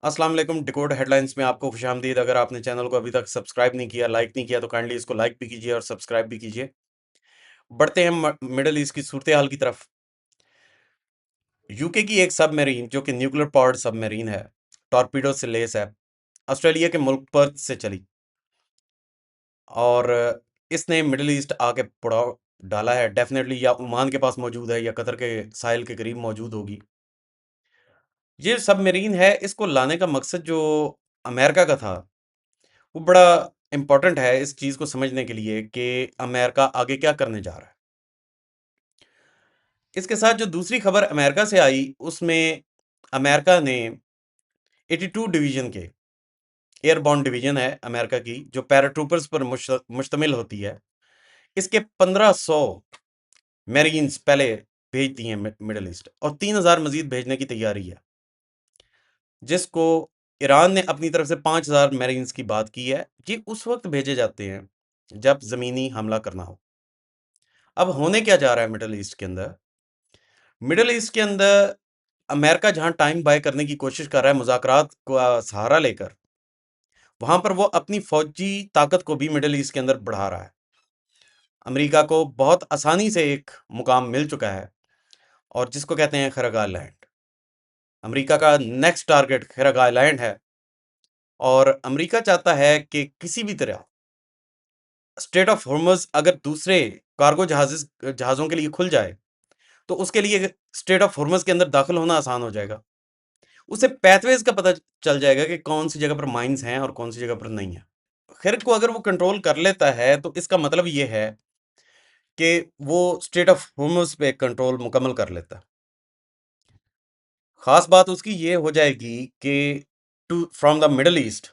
अस्सलाम वालेकुम। Decode headlines में आपको खुशामदीद। अगर आपने चैनल को अभी तक सब्सक्राइब नहीं किया, लाइक नहीं किया, तो काइंडली इसको लाइक भी कीजिए और सब्सक्राइब भी कीजिए। बढ़ते हैं मिडल ईस्ट की सूरत हाल की तरफ। यूके की एक सबमरीन जो कि न्यूक्लियर पावर्ड सबमरीन है, टॉर्पीडो से लेस है, ऑस्ट्रेलिया के मुल्क पर्थ से चली और इसने मिडल ईस्ट आके पड़ाव डाला है। डेफिनेटली या ओमान के पास मौजूद है या कतर के साहिल के करीब मौजूद होगी। ये सबमरीन है, इसको लाने का मकसद जो अमेरिका का था वो बड़ा इम्पोर्टेंट है इस चीज को समझने के लिए कि अमेरिका आगे क्या करने जा रहा है। इसके साथ जो दूसरी खबर अमेरिका से आई उसमें अमेरिका ने 82 डिवीजन के एयरबॉर्न डिवीजन है अमेरिका की जो पैराट्रूपर्स पर मुश्तमिल होती है। इसके 1500 मैरीन्स पहले भेज दिए हैं मिडल ईस्ट और 3000 मजीद भेजने की तैयारी है, जिसको ईरान ने अपनी तरफ से 5000 मैरीन्स की बात की है। ये उस वक्त भेजे जाते हैं जब जमीनी हमला करना हो। अब होने क्या जा रहा है मिडल ईस्ट के अंदर? मिडल ईस्ट के अंदर अमेरिका जहां टाइम बाय करने की कोशिश कर रहा है मुज़ाकरात का सहारा लेकर, वहां पर वो अपनी फौजी ताकत को भी मिडल ईस्ट के अंदर बढ़ा रहा है। अमेरिका को बहुत आसानी से एक मुकाम मिल चुका है और जिसको कहते हैं खरग आइलैंड। अमेरिका का नेक्स्ट टारगेट खरग आइलैंड है और अमेरिका चाहता है कि किसी भी तरह स्ट्रेट ऑफ हॉर्मज़ अगर दूसरे कार्गो जहाज़ों के लिए खुल जाए तो उसके लिए स्ट्रेट ऑफ हॉर्मज़ के अंदर दाखिल होना आसान हो जाएगा। उसे पैथवेज का पता चल जाएगा कि कौन सी जगह पर माइंस हैं और कौन सी जगह पर नहीं है। खैर को अगर वो कंट्रोल कर लेता है तो इसका मतलब ये है कि वो स्टेट ऑफ होर्मुज पे कंट्रोल मुकम्मल कर लेता है। खास बात उसकी ये हो जाएगी कि to from the Middle East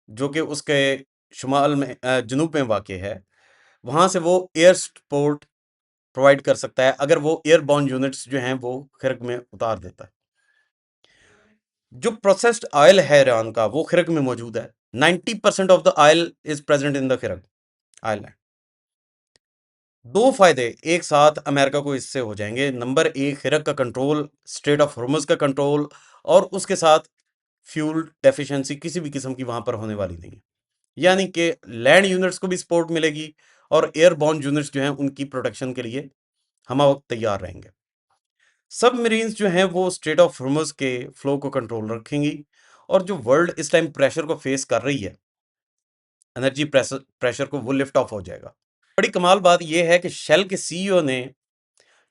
जो कि उसके शुमाल में जनूब में वाक़ है, वहां से वो एयर सपोर्ट प्रोवाइड कर सकता है अगर वो एयरबॉर्न यूनिट्स जो हैं वो खिरक में उतार देता है। जो प्रोसेस्ड ऑयल है ईरान का वो खिरक में मौजूद है। 90% of the oil is present in the Kharg island. दो फायदे एक साथ अमेरिका को इससे हो जाएंगे। नंबर एक, खिरक का कंट्रोल, स्ट्रेट ऑफ हॉर्मुज का कंट्रोल, और उसके साथ फ्यूल डेफिशिएंसी किसी भी किस्म की वहां पर होने वाली नहीं है। यानी कि लैंड यूनिट्स को भी सपोर्ट मिलेगी और एयरबॉर्न यूनिट्स जो हैं उनकी प्रोटेक्शन के लिए हम वक्त तैयार रहेंगे। सबमरीन्स जो हैं वो स्ट्रेट ऑफ हॉर्मुज के फ्लो को कंट्रोल रखेंगी और जो वर्ल्ड इस टाइम प्रेशर को फेस कर रही है, एनर्जी प्रेशर को, वो लिफ्ट ऑफ हो जाएगा। बड़ी कमाल बात यह है कि शेल के सीईओ ने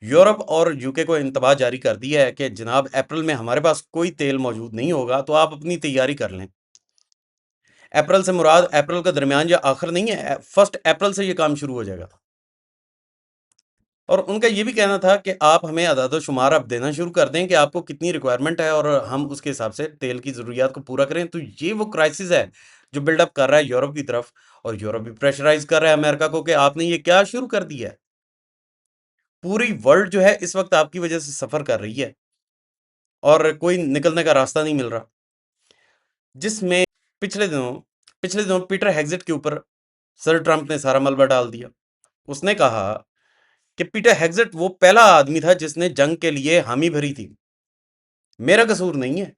यूरोप और यूके को इंतबाह जारी कर दिया है कि जनाब अप्रैल में हमारे पास कोई तेल मौजूद नहीं होगा तो आप अपनी तैयारी कर लें। अप्रैल से मुराद अप्रैल का दरमियान या आखिर नहीं है, 1 अप्रैल से ये काम शुरू हो जाएगा। और उनका ये भी कहना था कि आप हमें अदाद-ओ-शुमार अब देना शुरू कर दें कि आपको कितनी रिक्वायरमेंट है और हम उसके हिसाब से तेल की ज़रूरियात को पूरा करें। तो ये वो क्राइसिस है जो बिल्डअप कर रहा है यूरोप की तरफ, और यूरोप भी प्रेशराइज कर रहा है अमेरिका को कि आपने ये क्या शुरू कर दिया है। पूरी वर्ल्ड जो है इस वक्त आपकी वजह से सफ़र कर रही है और कोई निकलने का रास्ता नहीं मिल रहा। जिसमें पिछले दिनों पिछले दिनों पीटर हेग्सेट के ऊपर सर ट्रंप ने सारा मलबा डाल दिया। उसने कहा कि पीटर हेग्सेट वो पहला आदमी था जिसने जंग के लिए हामी भरी थी। मेरा कसूर नहीं है,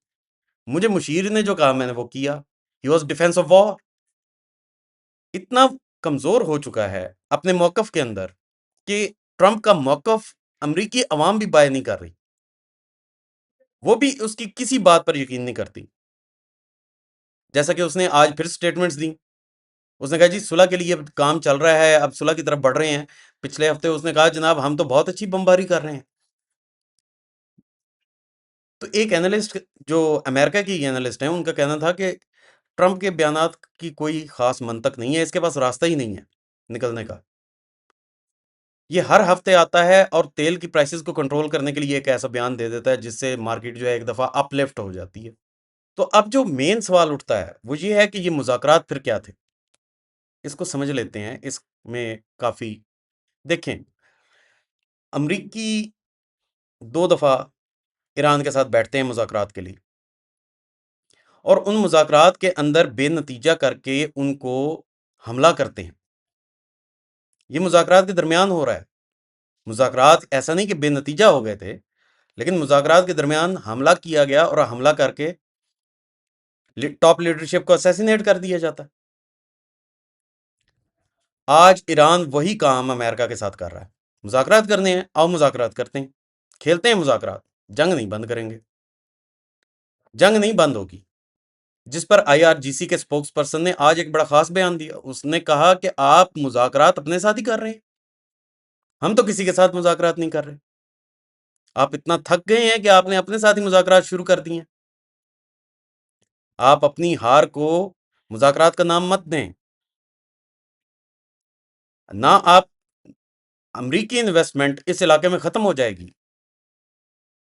मुझे मुशीर ने जो कहा मैंने वो किया। He was defence of war. इतना कमजोर हो चुका है अपने मौकफ के अंदर कि ट्रंप का मौकफ अमरीकी अवाम भी बाय नहीं कर रही, वो भी उसकी किसी बात पर यकीन नहीं करती। जैसा कि उसने आज फिर स्टेटमेंट्स दी। उसने कहा जी सुलह के लिए काम चल रहा है, अब सुलह की तरफ बढ़ रहे हैं। पिछले हफ्ते उसने कहा जनाब हम तो बहुत अच्छी बमबारी कर रहे हैं। तो एक एनालिस्ट जो अमेरिका की एनालिस्ट हैं उनका कहना था कि ट्रंप के बयानात की कोई खास मंतक नहीं है, इसके पास रास्ता ही नहीं है निकलने का। ये हर हफ्ते आता है और तेल की प्राइसेस को कंट्रोल करने के लिए एक ऐसा बयान दे देता है जिससे मार्केट जो है एक दफा अपलिफ्ट हो जाती है। तो अब जो मेन सवाल उठता है वो ये है कि ये मुज़ाकरात फिर क्या थे। इसको समझ लेते हैं। इसमें काफी देखें, अमरीकी 2 दफा ईरान के साथ बैठते हैं मुज़ाकरात के लिए और उन मुज़ाकरात के अंदर बेनतीजा करके उनको हमला करते हैं। ये मुज़ाकरात के दरमियान हो रहा है। मुज़ाकरात ऐसा नहीं कि बेनतीजा हो गए थे, लेकिन मुज़ाकरात के दरमियान हमला किया गया और हमला करके टॉप लीडरशिप को असैसिनेट कर दिया जाता है। आज ईरान वही काम अमेरिका के साथ कर रहा है। मुज़ाकरात करने हैं, आओ मुज़ाकरात करते हैं, खेलते हैं मुज़ाकरात, जंग नहीं बंद करेंगे, जंग नहीं बंद होगी। जिस पर आईआरजीसी के स्पोक्स पर्सन ने आज एक बड़ा खास बयान दिया। उसने कहा कि आप मुज़ाकरात अपने साथ ही कर रहे हैं, हम तो किसी के साथ मुज़ाकरात नहीं कर रहे। आप इतना थक गए हैं कि आपने अपने साथ ही मुज़ाकरात शुरू कर दिए हैं। आप अपनी हार को मुज़ाकरात का नाम मत दें। ना आप अमरीकी इन्वेस्टमेंट इस इलाके में खत्म हो जाएगी।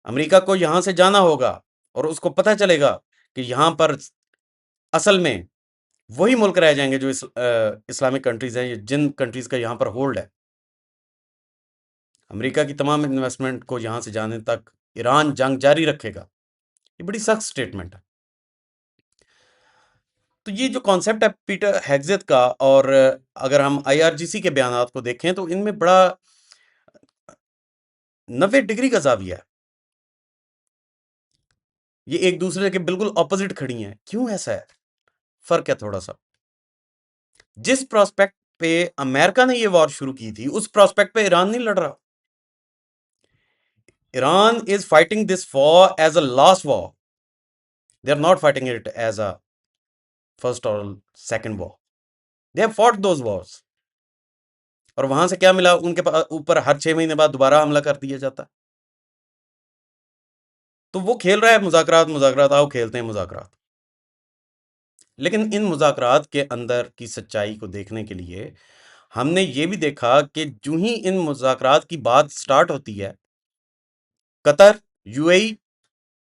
अमेरिका को यहां से जाना होगा और उसको पता चलेगा कि यहां पर असल में वही मुल्क रह जाएंगे जो इस्लामिक कंट्रीज हैं, जिन कंट्रीज का यहां पर होल्ड है। अमेरिका की तमाम इन्वेस्टमेंट को यहां से जाने तक ईरान जंग जारी रखेगा। ये बड़ी सख्त स्टेटमेंट है। तो ये जो कॉन्सेप्ट है पीटर हेग्जेट का, और अगर हम आईआरजीसी के बयानात को देखें तो इनमें बड़ा 90 डिग्री का जाविया है। ये एक दूसरे के बिल्कुल ऑपोजिट खड़ी हैं। क्यों ऐसा है? फर्क है थोड़ा सा। जिस प्रोस्पेक्ट पे अमेरिका ने ये वॉर शुरू की थी, उस प्रोस्पेक्ट पे ईरान नहीं लड़ रहा। Iran is fighting this war as a last war. They are not fighting it as a first और second war. They have fought those wars. और वहां से क्या मिला? उनके ऊपर हर 6 महीने बाद दोबारा हमला कर दिया जाता। तो वो खेल रहा है मुज़ाकरात, मुज़ाकरात, आओ खेलते हैं मुज़ाकरात। लेकिन इन मुज़ाकरात के अंदर की सच्चाई को देखने के लिए हमने ये भी देखा कि जो ही इन मुज़ाकरात की बात स्टार्ट होती है, कतर, यूएई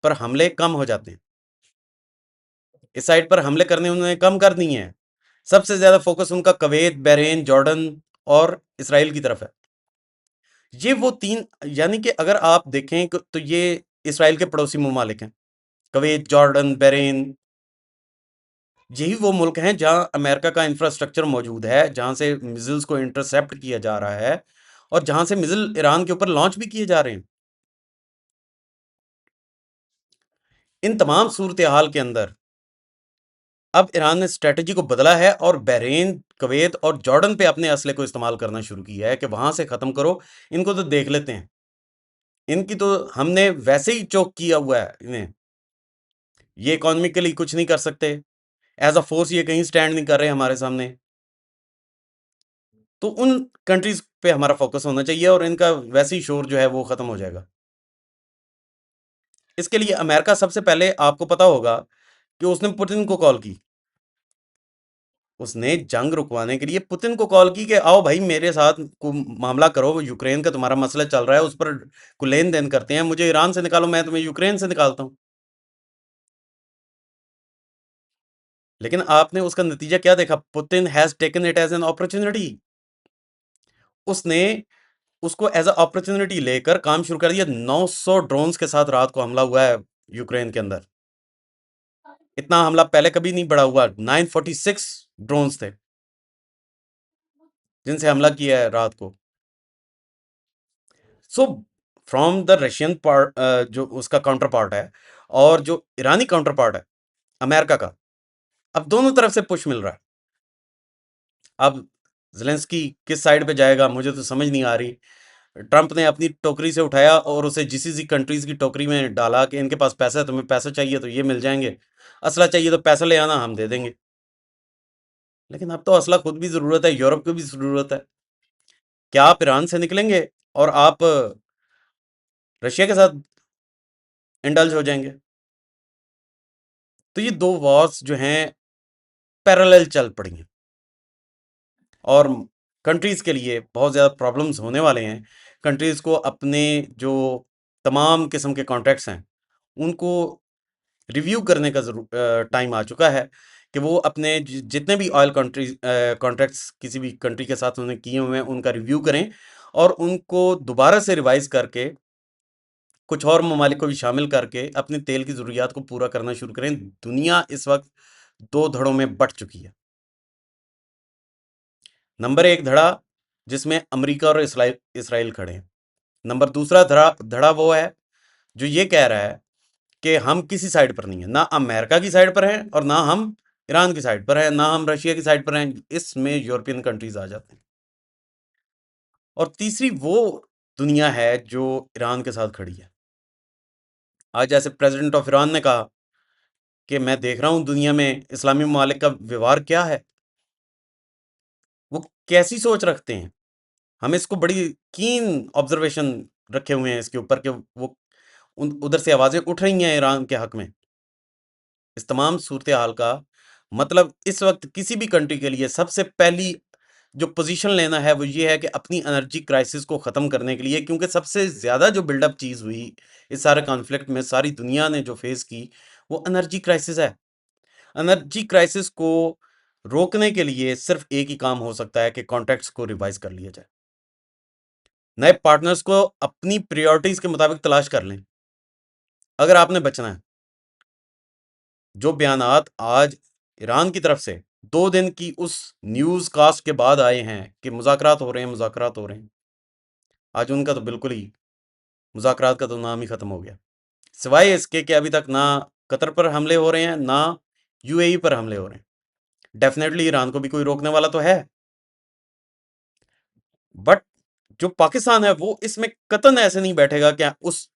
पर हमले कम हो जाते हैं। इस साइड पर हमले करने उन्होंने कम कर दिए हैं। सबसे ज्यादा फोकस उनका कवेत, बहरीन, जॉर्डन और इसराइल की तरफ है। ये वो तीन, यानी कि अगर आप देखें तो ये इसराइल के पड़ोसी ममालिक हैं। कवेत, जॉर्डन, बहरीन, यही वो मुल्क हैं जहां अमेरिका का इंफ्रास्ट्रक्चर मौजूद है, जहां से मिसाइल्स को इंटरसेप्ट किया जा रहा है और जहां से मिसाइल ईरान के ऊपर लॉन्च भी किए जा रहे हैं। इन तमाम सूरत हाल के अंदर अब ईरान ने स्ट्रेटजी को बदला है और बहरीन, कवेत और जॉर्डन पे अपने असले को इस्तेमाल करना शुरू किया है कि वहां से खत्म करो, इनको तो देख लेते हैं। इनकी तो हमने वैसे ही चोक किया हुआ है इन्हें। ये इकोनॉमिकली कुछ नहीं कर सकते, एज अ फोर्स ये कहीं स्टैंड नहीं कर रहे हमारे सामने। तो उन कंट्रीज पे हमारा फोकस होना चाहिए और इनका वैसे ही शोर जो है वो खत्म हो जाएगा। इसके लिए अमेरिका सबसे पहले, आपको पता होगा कि उसने पुतिन को कॉल की। उसने जंग रुकवाने के लिए पुतिन को कॉल की कि आओ भाई मेरे साथ मामला करो, यूक्रेन का तुम्हारा मसला चल रहा है, उस पर लेन देन करते हैं, मुझे ईरान से निकालो, मैं तुम्हें यूक्रेन से निकालता हूं। लेकिन आपने उसका नतीजा क्या देखा? Putin has taken it as an opportunity. उसने उसको एज अ अपॉर्चुनिटी लेकर काम शुरू कर दिया। 900 ड्रोन्स के साथ रात को हमला हुआ है यूक्रेन के अंदर। इतना हमला पहले कभी नहीं बढ़ा हुआ। 946 ड्रोन्स थे जिनसे हमला किया है रात को। So from the Russian part, जो उसका काउंटर पार्ट है और जो ईरानी काउंटर पार्ट है अमेरिका का, अब दोनों तरफ से पुश मिल रहा है। अब ज़ेलेंस्की किस साइड पे जाएगा मुझे तो समझ नहीं आ रही। ट्रंप ने अपनी टोकरी से उठाया और उसे जीसीसी कंट्रीज की टोकरी में डाला कि इनके पास पैसा है, तुम्हें पैसा चाहिए तो ये मिल जाएंगे, असला चाहिए तो पैसा ले आना, हम दे देंगे। लेकिन अब तो असला खुद भी जरूरत है, यूरोप को भी जरूरत है। क्या आप ईरान से निकलेंगे और आप रशिया के साथ इंडल्ज हो जाएंगे? तो ये दो वॉर्स जो हैं पैरेलल चल पड़ी हैं और कंट्रीज के लिए बहुत ज़्यादा प्रॉब्लम्स होने वाले हैं। कंट्रीज को अपने जो तमाम किस्म के कॉन्ट्रैक्ट्स हैं उनको रिव्यू करने का टाइम आ चुका है कि वो अपने जितने भी ऑयल कंट्रीज कॉन्ट्रैक्ट्स किसी भी कंट्री के साथ उन्होंने किए हुए हैं उनका रिव्यू करें और उनको दोबारा से रिवाइज करके कुछ और ममालिक को भी शामिल करके अपनी तेल की ज़रूरियात को पूरा करना शुरू करें। दुनिया इस वक्त दो धड़ों में बंट चुकी है। नंबर एक धड़ा जिसमें अमेरिका और इसराइल खड़े हैं। नंबर दूसरा धड़ा धड़ा वो है जो ये कह रहा है कि हम किसी साइड पर नहीं है, ना अमेरिका की साइड पर हैं और ना हम ईरान की साइड पर हैं, ना हम रशिया की साइड पर हैं, इसमें यूरोपियन कंट्रीज आ जाते हैं। और तीसरी वो दुनिया है जो ईरान के साथ खड़ी है। आज जैसे प्रेसिडेंट ऑफ ईरान ने कहा कि मैं देख रहा हूं दुनिया में इस्लामी ममालिक का व्यवहार क्या है, वो कैसी सोच रखते हैं। हम इसको बड़ी कीन ऑब्जर्वेशन रखे हुए हैं इसके ऊपर कि वो उधर से आवाजें उठ रही हैं ईरान के हक में। इस तमाम सूरत हाल का मतलब इस वक्त किसी भी कंट्री के लिए सबसे पहली जो पोजीशन लेना है वो ये है कि अपनी एनर्जी क्राइसिस को ख़त्म करने के लिए, क्योंकि सबसे ज़्यादा जो बिल्डअप चीज़ हुई इस सारे कॉन्फ्लिक्ट में, सारी दुनिया ने जो फेस की, वो एनर्जी क्राइसिस है। एनर्जी क्राइसिस को रोकने के लिए सिर्फ एक ही काम हो सकता है कि कॉन्ट्रैक्ट्स को रिवाइज कर लिया जाए, नए पार्टनर्स को अपनी प्रायोरिटीज के मुताबिक तलाश कर लें अगर आपने बचना है। जो बयानात आज ईरान की तरफ से 2 दिन की उस न्यूज़ कास्ट के बाद आए हैं कि मुज़ाकरात हो रहे हैं, मुज़ाकरात हो रहे हैं, आज उनका तो बिल्कुल ही मुज़ाकरात का तो नाम ही ख़त्म हो गया, सिवाय इसके कि अभी तक ना कतर पर हमले हो रहे हैं, ना यूएई पर हमले हो रहे हैं। डेफिनेटली ईरान को भी कोई रोकने वाला तो है, बट जो पाकिस्तान है वो इसमें कतन ऐसे नहीं बैठेगा कि उस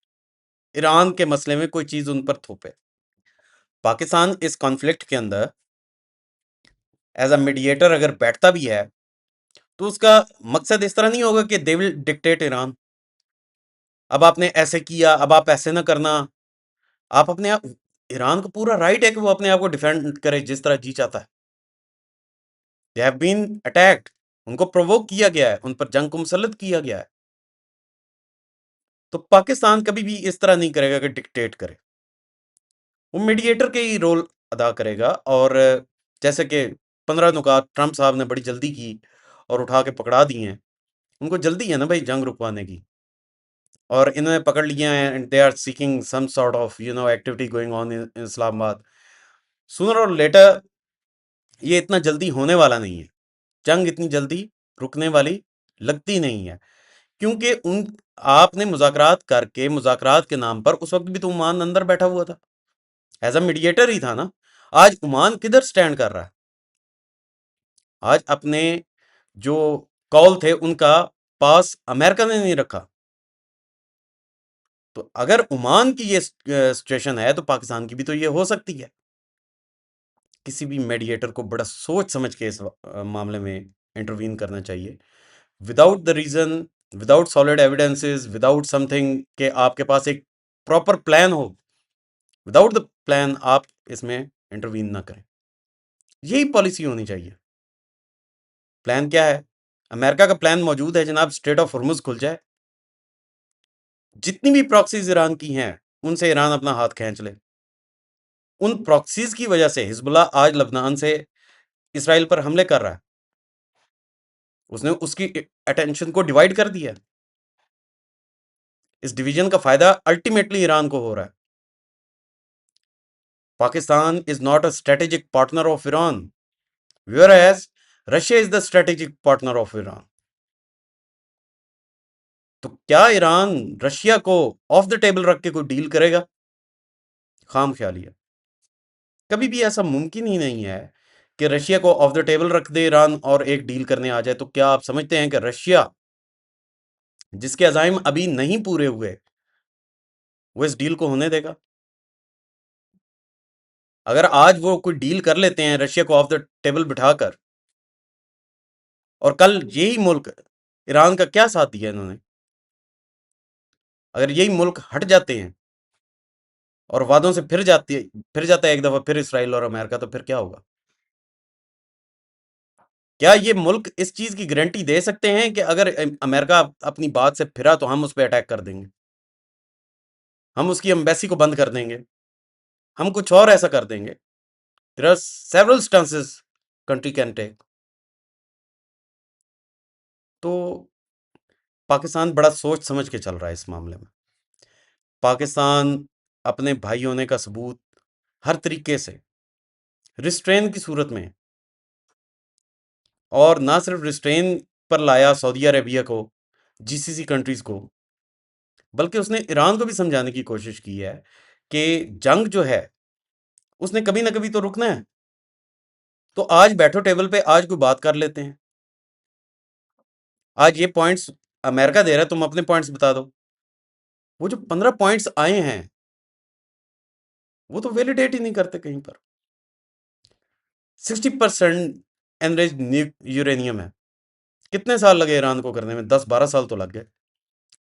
ईरान के मसले में कोई चीज़ उन पर थोपे। पाकिस्तान इस कॉन्फ्लिक्ट के अंदर एज अ मीडिएटर अगर बैठता भी है तो उसका मकसद इस तरह नहीं होगा कि दे विल डिक्टेट ईरान, अब आपने ऐसे किया, अब आप ऐसे ना करना। आप अपने आप, ईरान को पूरा राइट है कि वो अपने आप को डिफेंड करे जिस तरह जी चाहता है। दे हैव बीन अटैक्ड, उनको प्रोवोक किया गया है, उन पर जंग को मुसल्लत किया गया है। तो पाकिस्तान कभी भी इस तरह नहीं करेगा कि डिक्टेट करे, वो मीडिएटर के ही रोल अदा करेगा। और जैसे कि 15 नुकात ट्रंप साहब ने बड़ी जल्दी की और उठा के पकड़ा दिए हैं, उनको जल्दी है ना भाई जंग रुकवाने की, और इन्होंने पकड़ लिया है and they are seeking some sort of activity going on in Islamabad. Sooner और लेटर ये इतना जल्दी होने वाला नहीं है, जंग इतनी जल्दी रुकने वाली लगती नहीं है, क्योंकि उन आपने मुज़ाकरात करके, मुज़ाकरात के नाम पर उस वक्त भी तो ओमान अंदर बैठा हुआ था, एज अ मीडिएटर ही था ना। आज ओमान किधर स्टैंड कर रहा है? आज अपने जो कॉल थे उनका पास अमेरिका ने नहीं रखा। तो अगर ओमान की ये सिचुएशन है तो पाकिस्तान की भी तो ये हो सकती है। किसी भी मीडिएटर को बड़ा सोच समझ के इस मामले में इंटरवीन करना चाहिए, without the reason, without solid evidences, without something कि आपके पास एक प्रॉपर प्लान हो। विदाउट द प्लान आप इसमें इंटरवीन ना करें, यही पॉलिसी होनी चाहिए। प्लान क्या है? अमेरिका का प्लान मौजूद है जनाब, स्ट्रेट ऑफ हॉर्मुज खुल जाए, जितनी भी प्रॉक्सीज ईरान की हैं उनसे ईरान अपना हाथ खींच ले। उन प्रॉक्सीज की वजह से हिजबुल्लाह आज लबनान से इसराइल पर हमले कर रहा है, उसने उसकी अटेंशन को डिवाइड कर दिया। इस डिवीजन का फायदा अल्टीमेटली ईरान को हो रहा है। Pakistan is not a strategic partner of Iran, whereas Russia is the strategic partner of Iran. तो क्या ईरान रशिया को ऑफ द टेबल रख के कोई डील करेगा? खाम ख्याली है, कभी भी ऐसा मुमकिन ही नहीं है कि रशिया को ऑफ द टेबल रख दे ईरान और एक डील करने आ जाए। तो क्या आप समझते हैं कि रशिया, जिसके अज़ाइम अभी नहीं पूरे हुए, वो इस डील को होने देगा? अगर आज वो कोई डील कर लेते हैं रशिया को ऑफ द टेबल बिठाकर, और कल यही मुल्क, ईरान का क्या साथ दिया इन्होंने, अगर यही मुल्क हट जाते हैं और वादों से फिर जाता है एक दफा फिर इसराइल और अमेरिका, तो फिर क्या होगा? क्या ये मुल्क इस चीज की गारंटी दे सकते हैं कि अगर अमेरिका अपनी बात से फिरा तो हम उस पर अटैक कर देंगे, हम उसकी एम्बेसी को बंद कर देंगे, हम कुछ और ऐसा कर देंगे? There are several stances country can take. तो पाकिस्तान बड़ा सोच समझ के चल रहा है इस मामले में। पाकिस्तान अपने भाई होने का सबूत हर तरीके से रिस्ट्रेन की सूरत में, और ना सिर्फ रिस्ट्रेन पर लाया सऊदी अरेबिया को, जीसीसी कंट्रीज को, बल्कि उसने ईरान को भी समझाने की कोशिश की है कि जंग जो है उसने कभी ना कभी तो रुकना है। तो आज बैठो टेबल पे, आज कोई बात कर लेते हैं। आज ये पॉइंट्स अमेरिका दे रहा है, तुम अपने पॉइंट्स बता दो। वो जो 15 पॉइंट्स आए हैं वो तो वैलिडेट ही नहीं करते कहीं पर। 60% एनरिच्ड यूरेनियम है। कितने साल लगे ईरान को करने में? 10-12 साल तो लग गए,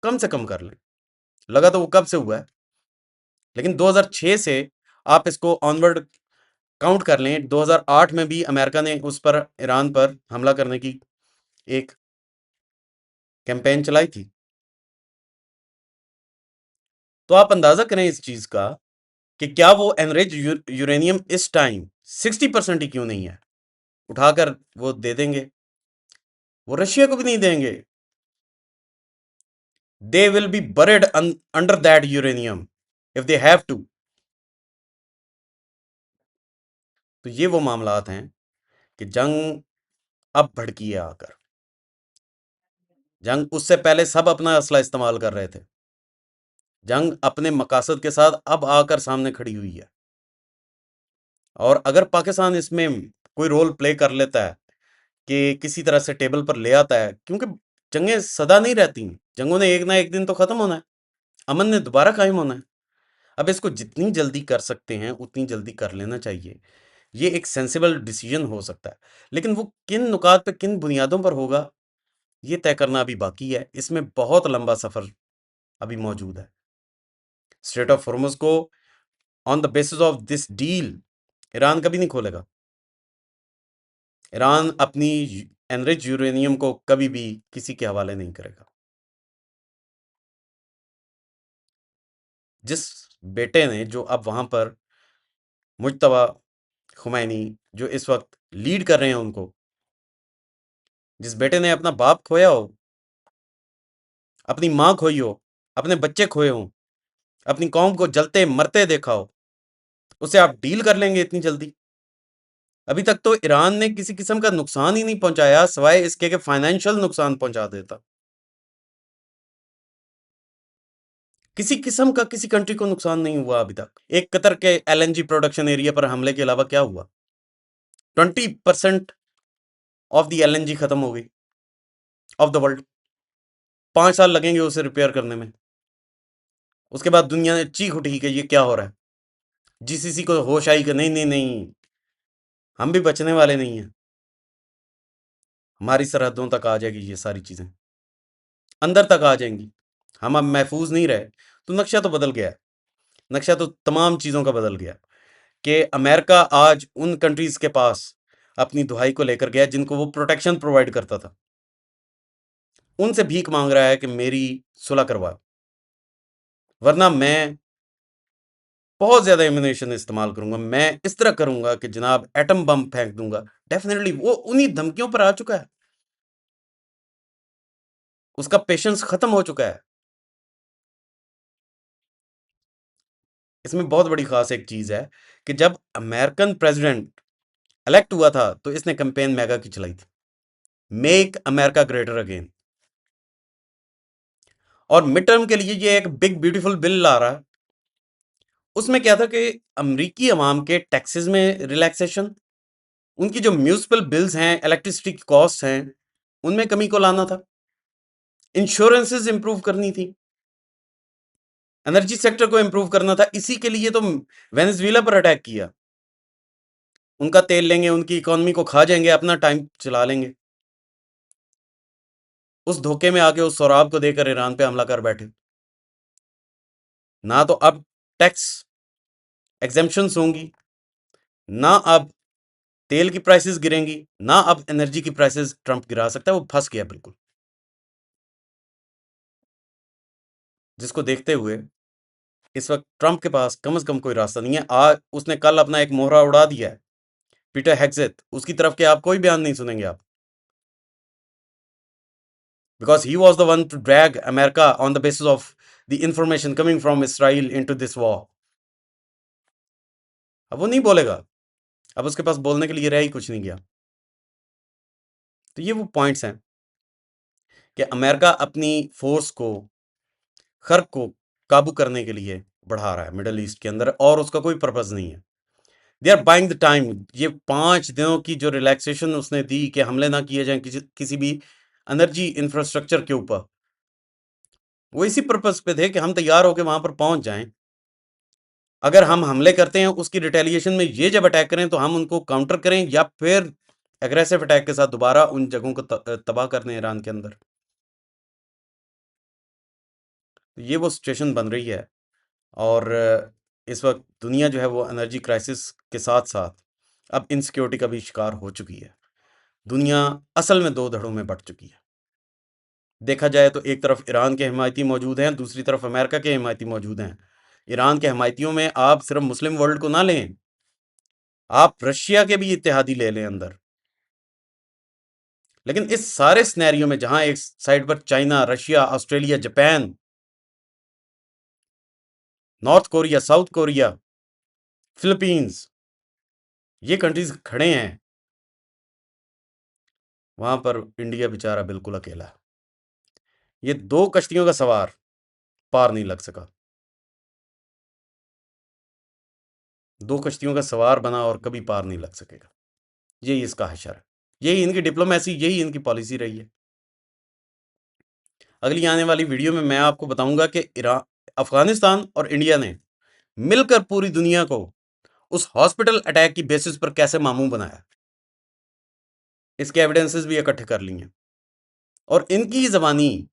कम से कम कर लें। लगा तो वो कब से हुआ है, लेकिन 2006 से आप इसको ऑनवर्ड काउंट कर लें। 2008 में भी अमेरिका ने उस पर, ईरान पर हमला करने की एक कैंपेन चलाई थी। तो आप अंदाजा करें इस चीज का कि क्या वो एनरिच यूरेनियम इस टाइम 60% ही क्यों नहीं है। उठाकर वो दे देंगे, वो रशिया को भी नहीं देंगे। They will be buried under that uranium if they have to. तो ये वो मामलात हैं कि जंग अब भड़की है आकर। जंग उससे पहले सब अपना असला इस्तेमाल कर रहे थे। जंग अपने मकासद के साथ अब आकर सामने खड़ी हुई है। और अगर पाकिस्तान इसमें कोई रोल प्ले कर लेता है कि किसी तरह से टेबल पर ले आता है, क्योंकि जंगें सदा नहीं रहती, जंगों ने एक ना एक दिन तो खत्म होना है, अमन ने दोबारा कायम होना है। अब इसको जितनी जल्दी कर सकते हैं उतनी जल्दी कर लेना चाहिए। ये एक सेंसिबल डिसीजन हो सकता है, लेकिन वो किन नुकात पे, किन बुनियादों पर होगा, ये तय करना अभी बाकी है। इसमें बहुत लंबा सफर अभी मौजूद है। स्ट्रेट ऑफ हॉर्मुज को on the basis of this deal Iran कभी नहीं खोलेगा। ईरान अपनी एनरिच यूरेनियम को कभी भी किसी के हवाले नहीं करेगा। जिस बेटे ने, जो अब वहां पर मुज्तबा खुमैनी जो इस वक्त लीड कर रहे हैं उनको, जिस बेटे ने अपना बाप खोया हो, अपनी मां खोई हो, अपने बच्चे खोए हों, अपनी कौम को जलते मरते देखा हो, उसे आप डील कर लेंगे इतनी जल्दी? अभी तक तो ईरान ने किसी किस्म का नुकसान ही नहीं पहुंचाया, सिवाय इसके कि फाइनेंशियल नुकसान पहुंचा देता। किसी किस्म का किसी कंट्री को नुकसान नहीं हुआ अभी तक। एक कतर के एलएनजी प्रोडक्शन एरिया पर हमले के अलावा क्या हुआ? 20% ऑफ द एलएनजी खत्म हो गई ऑफ द वर्ल्ड। 5 साल लगेंगे उसे रिपेयर करने में। उसके बाद दुनिया ने चीख उठी कि ये क्या हो रहा है। जीसीसी को होश आई कि नहीं नहीं नहीं, हम भी बचने वाले नहीं हैं। हमारी सरहदों तक आ जाएगी ये सारी चीजें, अंदर तक आ जाएंगी। हम अब महफूज नहीं रहे। तो नक्शा तो बदल गया है। नक्शा तो तमाम चीजों का बदल गया कि अमेरिका आज उन कंट्रीज के पास अपनी दुहाई को लेकर गया जिनको वो प्रोटेक्शन प्रोवाइड करता था। उनसे भीख मांग रहा है कि मेरी सुलह करवा, वरना मैं बहुत ज्यादा एम्यूनेशन इस्तेमाल करूंगा, मैं इस तरह करूंगा कि जनाब एटम बम फेंक दूंगा। डेफिनेटली वो उन्हीं धमकियों पर आ चुका है। उसका पेशेंस खत्म हो चुका है। इसमें बहुत बड़ी खास एक चीज है कि जब अमेरिकन प्रेसिडेंट इलेक्ट हुआ था तो इसने कैंपेन मेगा की चलाई थी, मेक अमेरिका ग्रेटर अगेन। और मिड टर्म के लिए ये एक बिग ब्यूटीफुल बिल ला रहा है। उसमें क्या था कि अमरीकी अवाम के टैक्सेस में रिलैक्सेशन, उनकी जो म्यूनिसिपल बिल्स हैं, इलेक्ट्रिसिटी की कॉस्ट हैं, उनमें कमी को लाना था, इंश्योरेंसेस इंप्रूव करनी थी, एनर्जी सेक्टर को इंप्रूव करना था। इसी के लिए तो वेनेजुएला पर अटैक किया। उनका तेल लेंगे, उनकी इकोनॉमी को खा जाएंगे, अपना टाइम चला लेंगे। उस धोखे में आके उस सौराब को देकर ईरान पे हमला कर बैठे। ना तो अब टैक्स एग्जेम्पशंस होंगी, ना अब तेल की प्राइसेस गिरेंगी, ना अब एनर्जी की प्राइसेस ट्रंप गिरा सकता है। वो फंस गया बिल्कुल। जिसको देखते हुए इस वक्त ट्रंप के पास कम से कम कोई रास्ता नहीं है। आज उसने कल अपना एक मोहरा उड़ा दिया है, पीटर हेग्सेथ, उसकी तरफ के आप कोई बयान नहीं सुनेंगे आप, because he was the one to drag America on the basis of the information coming from Israel into this war. अब वो नहीं बोलेगा। अब उसके पास बोलने के लिए रह ही कुछ नहीं गया। तो ये वो पॉइंट्स हैं कि अमेरिका अपनी फोर्स को, खर्क को काबू करने के लिए बढ़ा रहा है मिडल ईस्ट के अंदर, और उसका कोई पर्पस नहीं है। They are buying the time. ये 5 दिनों की जो रिलैक्सेशन उसने दी कि हमले ना किए जाएं किसी भी एनर्जी इंफ्रास्ट्रक्चर के ऊपर, वो इसी पर्पस पे थे कि हम तैयार होकर वहां पर पहुंच जाएं। अगर हम हमले करते हैं उसकी रिटेलिएशन में, ये जब अटैक करें तो हम उनको काउंटर करें, या फिर एग्रेसिव अटैक के साथ दोबारा उन जगहों को तबाह कर दें ईरान के अंदर। ये वो सिचुएशन बन रही है। और इस वक्त दुनिया जो है वो एनर्जी क्राइसिस के साथ साथ अब इनसिक्योरिटी का भी शिकार हो चुकी है। दुनिया असल में दो धड़ों में बंट चुकी है। देखा जाए तो एक तरफ ईरान के हिमायती मौजूद हैं, दूसरी तरफ अमेरिका के हिमायती मौजूद हैं। ईरान के हिमायतियों में आप सिर्फ मुस्लिम वर्ल्ड को ना लें, आप रशिया के भी इत्तेहादी ले लें अंदर। लेकिन इस सारे सिनेरियो में जहां एक साइड पर China, Russia, Australia, Japan, north Korea, south Korea, Philippines, ये कंट्रीज खड़े हैं, वहां पर इंडिया बेचारा बिल्कुल अकेला है। ये 2 कश्तियों का सवार पार नहीं लग सका। 2 कश्तियों का सवार बना और कभी पार नहीं लग सकेगा। यही इसका हशर है, यही इनकी डिप्लोमेसी, यही इनकी पॉलिसी रही है। अगली आने वाली वीडियो में मैं आपको बताऊंगा कि ईरान, अफगानिस्तान और इंडिया ने मिलकर पूरी दुनिया को उस हॉस्पिटल अटैक की बेसिस पर कैसे मामूम बनाया। इसके एविडेंसेस भी इकट्ठे कर लिए हैं, और इनकी जबानी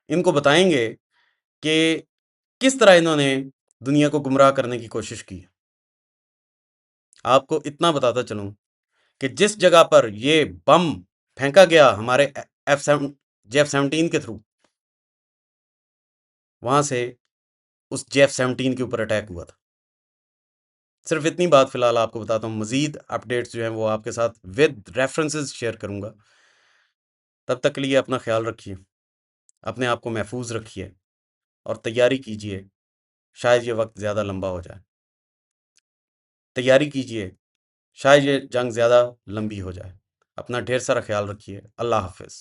इनको बताएंगे कि किस तरह इन्होंने दुनिया को गुमराह करने की कोशिश की। आपको इतना बताता चलूं कि जिस जगह पर ये बम फेंका गया हमारे JF-17 के थ्रू, वहां से उस JF-17 के ऊपर अटैक हुआ था। सिर्फ इतनी बात फिलहाल आपको बताता हूँ, मजीद अपडेट्स जो हैं वो आपके साथ विद रेफरेंसेस शेयर करूंगा। तब तक के लिए अपना ख्याल रखिए, अपने आप को महफूज रखिए, और तैयारी कीजिए, शायद ये वक्त ज़्यादा लंबा हो जाए। तैयारी कीजिए, शायद ये जंग ज़्यादा लंबी हो जाए। अपना ढेर सारा ख्याल रखिए। अल्लाह हाफिज़।